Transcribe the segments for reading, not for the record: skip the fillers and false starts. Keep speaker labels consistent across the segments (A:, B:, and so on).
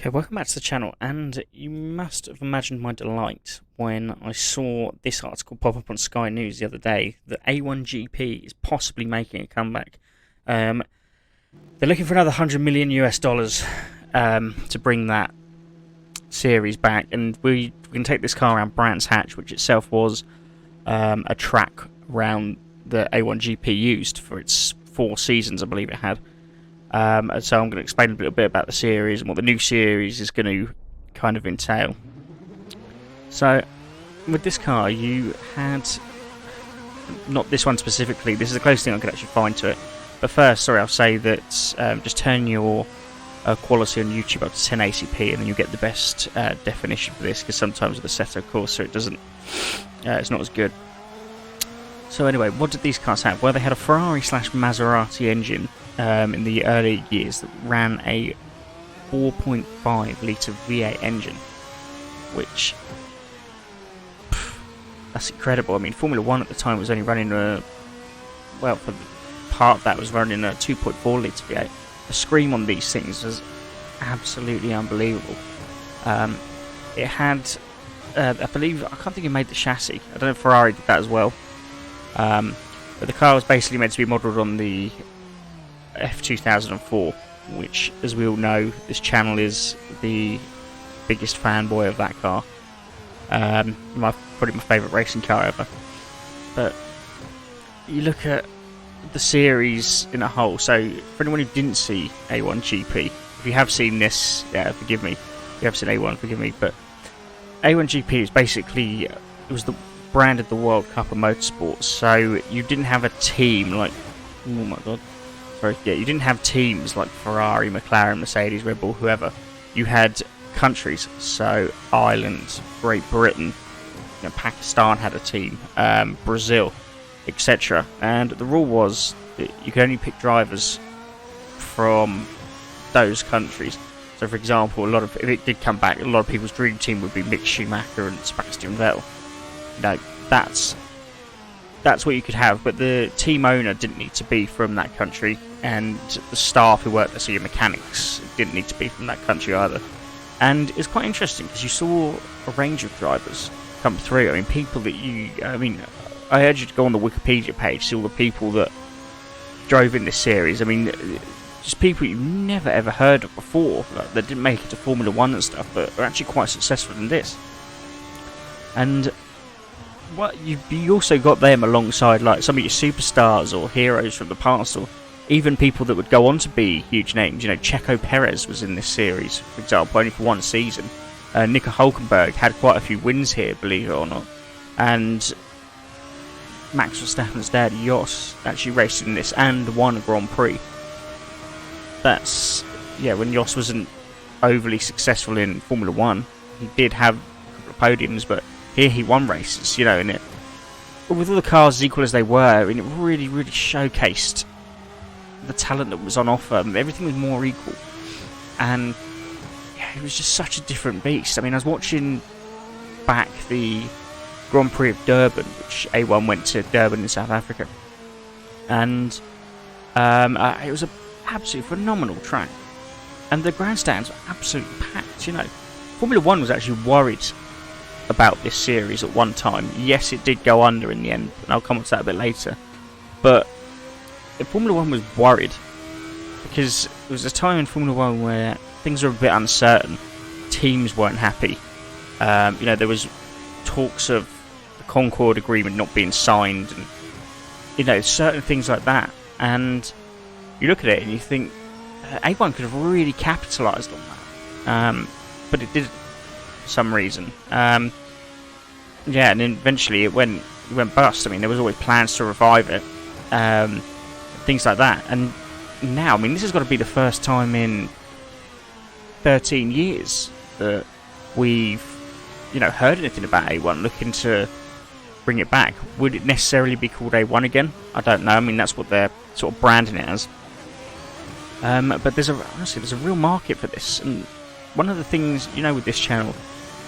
A: Okay, welcome back to the channel, and you must have imagined my delight when I saw this article pop up on Sky News the other day that A1GP is possibly making a comeback. They're looking for another 100 million US dollars to bring that series back, and we can take this car around Brands Hatch, which itself was a track around the A1GP used for its 4 seasons, I believe it had. And so I'm going to explain a little bit about the series and what the new series is going to kind of entail. So, with this car, you had, not this one specifically, this is the closest thing I could actually find to it. But first, sorry, I'll say that just turn your quality on YouTube up to 10 ACP, and then you get the best definition for this, because sometimes with Assetto Corsa it doesn't, it's not as good. So anyway, what did these cars have? Well, they had a Ferrari/Maserati engine in the early years that ran a 4.5 litre V8 engine, which, that's incredible. I mean, Formula 1 at the time was only running well, for the part of that was running a 2.4 litre V8. The scream on these things was absolutely unbelievable. It had, I believe, I can't think who made the chassis. I don't know if Ferrari did that as well. But the car was basically meant to be modelled on the F2004, which, as we all know, this channel is the biggest fanboy of that car. Probably my favourite racing car ever. But you look at the series in a whole, so for anyone who didn't see A1GP, if you have seen this, yeah, forgive me. If you have seen A1, forgive me, but A1GP is basically, it was the brand of the World Cup of Motorsports, so you didn't have a team like, oh my god, sorry, yeah, you didn't have teams like Ferrari, McLaren, Mercedes, Red Bull, whoever. You had countries, so Ireland, Great Britain, Pakistan had a team, Brazil, etc. And the rule was that you could only pick drivers from those countries. So, for example, if it did come back, a lot of people's dream team would be Mick Schumacher and Sebastian Vettel. No, that's what you could have, but the team owner didn't need to be from that country, and the staff who worked there, so your mechanics, didn't need to be from that country either. And it's quite interesting because you saw a range of drivers come through. I mean, people that I urge you to go on the Wikipedia page, see all the people that drove in this series. I mean, just people you've never ever heard of before, like, that didn't make it to Formula 1 and stuff, but are actually quite successful in this. And you also got them alongside like some of your superstars or heroes from the past, or even people that would go on to be huge names. You know, Checo Perez was in this series, for example, only for 1 season. Nico Hülkenberg had quite a few wins here, believe it or not. And Max Verstappen's dad, Jos, actually raced in this and won a Grand Prix. That's, yeah, when Jos wasn't overly successful in Formula 1, he did have a couple of podiums, but here he won races, you know, and with all the cars as equal as they were, and it really, really showcased the talent that was on offer. Everything was more equal, and yeah, it was just such a different beast. I mean, I was watching back the Grand Prix of Durban, which A1 went to Durban in South Africa, and it was an absolutely phenomenal track, and the grandstands were absolutely packed. You know, Formula 1 was actually worried about this series at one time. Yes, it did go under in the end, and I'll come on to that a bit later. But Formula 1 was worried because it was a time in Formula 1 where things were a bit uncertain. Teams weren't happy. You know, there was talks of the Concord Agreement not being signed, and you know, certain things like that. And you look at it and you think A1 could have really capitalised on that, but it didn't for some reason. Yeah, and then eventually it went bust. I mean, there was always plans to revive it, things like that. And now, I mean, this has got to be the first time in 13 years that we've, you know, heard anything about A1 looking to bring it back. Would it necessarily be called A1 again? I don't know. I mean, that's what they're sort of branding it as. But honestly, there's a real market for this. And one of the things, you know, with this channel,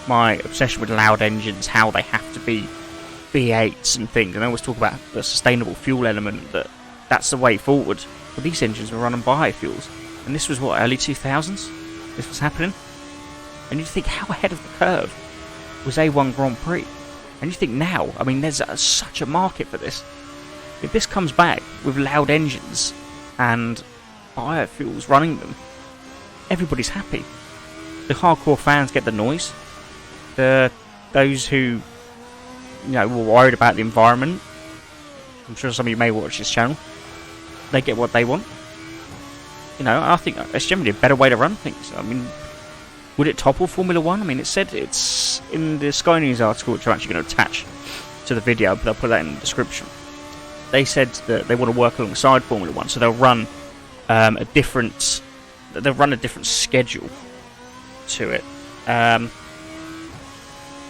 A: my obsession with loud engines, how they have to be V8s and things, and I always talk about the sustainable fuel element, that's the way forward. But these engines were running biofuels, and this was what, early 2000s? This was happening. And you think, how ahead of the curve was A1 Grand Prix? And you think now, I mean, there's such a market for this. If this comes back with loud engines and biofuels running them, everybody's happy. The hardcore fans get the noise. Those who, were worried about the environment, I'm sure some of you may watch this channel, they get what they want. I think it's generally a better way to run things. I mean, would it topple Formula 1? I mean, it said it's in the Sky News article, which I'm actually going to attach to the video, but I'll put that in the description. They said that they want to work alongside Formula 1, so they'll run a different schedule to it.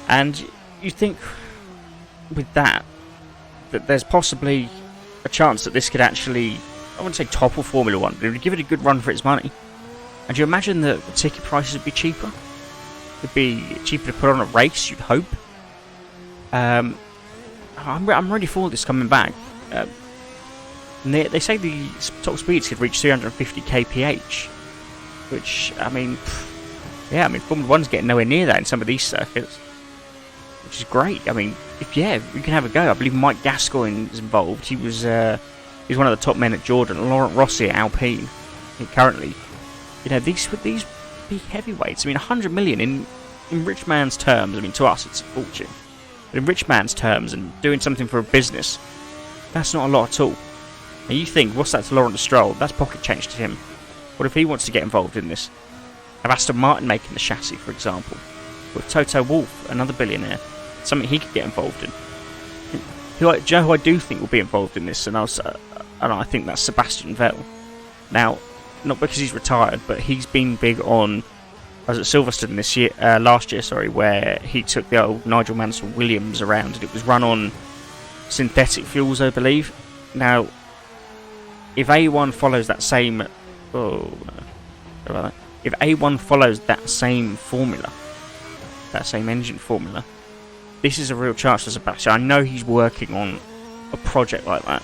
A: And you think with that there's possibly a chance that this could actually, I wouldn't say topple Formula 1, but it would give it a good run for its money. And do you imagine that the ticket prices would be cheaper? It'd be cheaper to put on a race, you'd hope. I'm ready for this coming back. And they say the top speeds could reach 350 kph, which, I mean, Formula 1's getting nowhere near that in some of these circuits, which is great. I mean, we can have a go. I believe Mike Gascoigne is involved. He's one of the top men at Jordan. Laurent Rossi at Alpine. Currently, these big heavyweights. I mean, 100 million in rich man's terms. I mean, to us it's a fortune, but in rich man's terms and doing something for a business, that's not a lot at all. And you think, what's that to Laurent Stroll? That's pocket change to him. What if he wants to get involved in this? Have Aston Martin making the chassis, for example, with Toto Wolff, another billionaire, something he could get involved in. Do you know who I do think will be involved in this? And I think that's Sebastian Vettel. Now, not because he's retired, but he's been big on. I was at Silverstone last year, where he took the old Nigel Mansell Williams around, and it was run on synthetic fuels, I believe. Now, if A1 follows that same, if A1 follows that same formula, that same engine formula, this is a real chance for Sebastian. I know he's working on a project like that.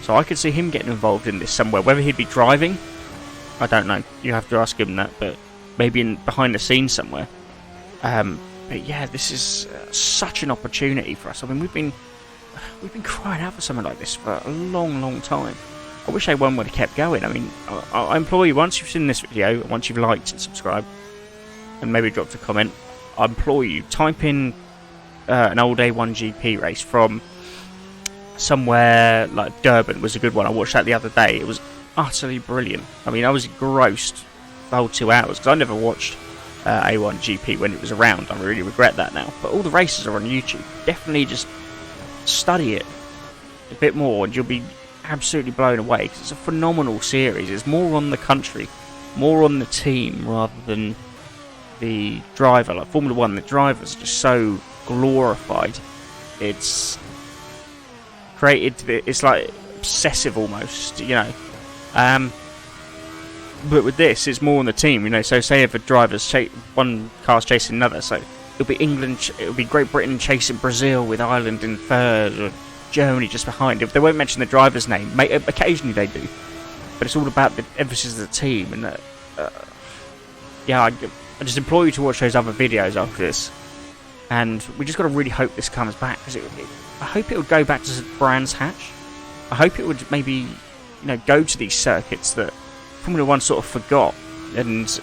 A: So I could see him getting involved in this somewhere. Whether he'd be driving, I don't know. You have to ask him that, but maybe behind the scenes somewhere. But yeah, this is such an opportunity for us. I mean, we've been crying out for something like this for a long, long time. I wish A1 would have kept going. I mean, I implore you, once you've seen this video, once you've liked and subscribed, and maybe dropped a comment, I implore you, type in an old A1GP race from somewhere like Durban was a good one. I watched that the other day. It was utterly brilliant. I mean, I was engrossed the whole 2 hours because I never watched A1GP when it was around. I really regret that now. But all the races are on YouTube. Definitely just study it a bit more and you'll be absolutely blown away because it's a phenomenal series. It's more on the country, more on the team rather than the driver. Like Formula 1, the drivers are just so glorified. It's created, it's like obsessive almost, but with this it's more on the team, so say if a driver's one car's chasing another, so it'll be Great Britain chasing Brazil with Ireland in third, or Germany just behind. If they won't mention the driver's name, occasionally they do, but it's all about the emphasis of the team. And I just implore you to watch those other videos after this, and we just got to really hope this comes back, because I hope it would go back to Brands Hatch. I hope it would maybe go to these circuits that Formula 1 sort of forgot. And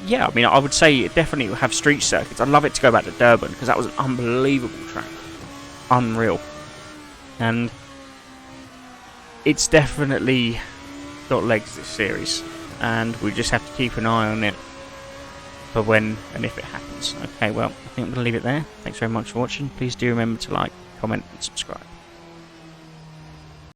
A: yeah, I mean, I would say it definitely will have street circuits. I'd love it to go back to Durban, because that was an unbelievable track. Unreal. And it's definitely got legs, this series, and we just have to keep an eye on it for when and if it happens. Okay, well, I think I'm going to leave it there. Thanks very much for watching. Please do remember to like, comment and subscribe.